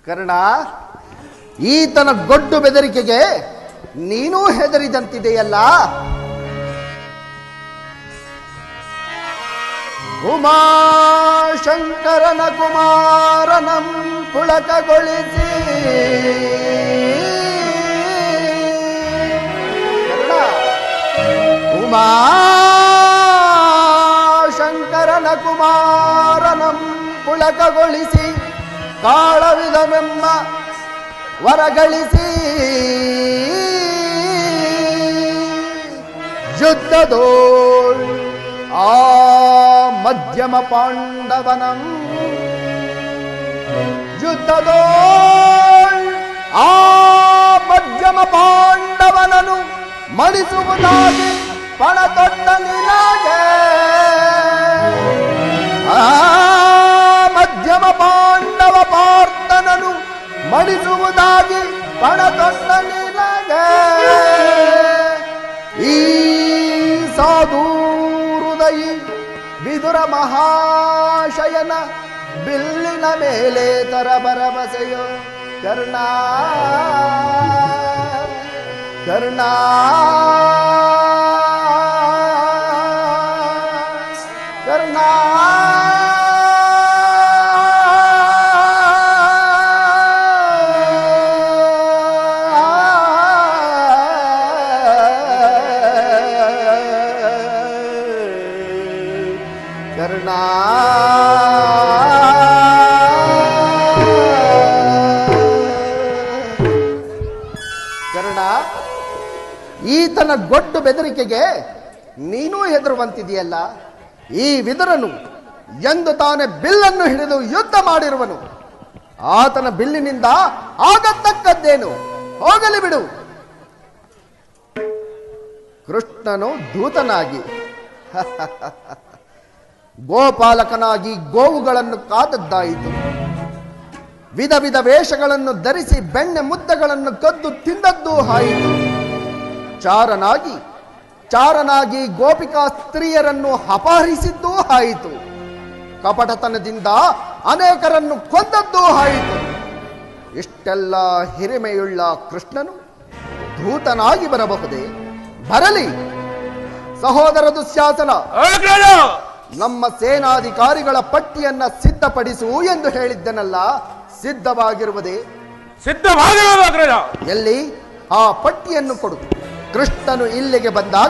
ಕರ್ಣ, ಈತನ ಗೊಡ್ಡು ಬೆದರಿಕೆಗೆ ನೀನೂ ಹೆದರಿದಂತಿದೆಯಲ್ಲ. ಉಮಾಶಂಕರನ ಕುಮಾರನಂ ಪುಳಕಗೊಳಿಸಿ ಉಮಾಶಂಕರನ ಕುಮಾರನಂ ಪುಳಕಗೊಳಿಸಿ ಕಾಳವಿದಮೆಮ್ಮ ವರಗಳಿಸಿ ಯುದ್ಧದೋಳ್ ಆ ಮಧ್ಯಮ ಪಾಂಡವನಂ ಯುದ್ಧದೋಳ್ ಆ ಮಧ್ಯಮ ಪಾಂಡವನನು ಮಡಿಸುವುದಾಗಿ ಪಣ ತೊಟ್ಟ ನಿನಗೆ. ಆ ಮಧ್ಯಮ ಪಾಂಡವ ಪಾರ್ಥನನು ಮಡಿಸುವುದಾಗಿ ಪಣ ತೊಟ್ಟ ನಿನಗೆ. ಈ ಸಾಧು ಹೃದಯಿ ವಿದುರ ಮಹಾಶಯನ ಬಿಲ್ಲಿನ ಮೇಲೆ ತರ ಭರವಸೆಯೋ ಕರ್ಣ ಕರ್ಣ ಕರ್ಣ. ಕರ್ಣ ಕರ್ಣ, ಈತನ ಗೊಡ್ಡು ಬೆದರಿಕೆಗೆ ನೀನೂ ಹೆದರುವಂತಿದೆಯಲ್ಲ. ಈ ವಿದುರನು ಎಂದು ತಾನೇ ಬಿಲ್ಲನ್ನು ಹಿಡಿದು ಯುದ್ಧ ಮಾಡಿರುವನು. ಆತನ ಬಿಲ್ಲಿನಿಂದ ಆಗತಕ್ಕದ್ದೇನು? ಹೋಗಲಿ ಬಿಡು. ಕೃಷ್ಣನು ದೂತನಾಗಿ ಗೋಪಾಲಕನಾಗಿ ಗೋವುಗಳನ್ನು ಕಾದದ್ದಾಯಿತು. ವಿಧ ವಿಧ ವೇಷಗಳನ್ನು ಧರಿಸಿ ಬೆಣ್ಣೆ ಮುದ್ದಗಳನ್ನು ಕದ್ದು ತಿಂದದ್ದೂ ಆಯಿತು. ಚಾರನಾಗಿ ಗೋಪಿಕಾ ಸ್ತ್ರೀಯರನ್ನು ಅಪಹರಿಸಿದ್ದೂ ಆಯಿತು. ಕಪಟತನದಿಂದ ಅನೇಕರನ್ನು ಕೊಂದದ್ದೂ ಆಯಿತು. ಇಷ್ಟೆಲ್ಲ ಹಿರಿಮೆಯುಳ್ಳ ಕೃಷ್ಣನು ಧೂತನಾಗಿ ಬರಬಹುದೇ? ಬರಲಿ. ಸಹೋದರ ದುಶ್ಯಾಸನ, ನಮ್ಮ ಸೇನಾಧಿಕಾರಿಗಳ ಪಟ್ಟಿಯನ್ನ ಸಿದ್ಧಪಡಿಸು ಎಂದು ಹೇಳಿದ್ದನಲ್ಲ, ಸಿದ್ಧವಾಗಿರುವುದೇ? ಸಿದ್ಧವಾಗಿರುವುದು. ಎಲ್ಲಿ? ಆ ಪಟ್ಟಿಯನ್ನು ಕೊಡು. ಕೃಷ್ಣನು ಇಲ್ಲಿಗೆ ಬಂದಾಗ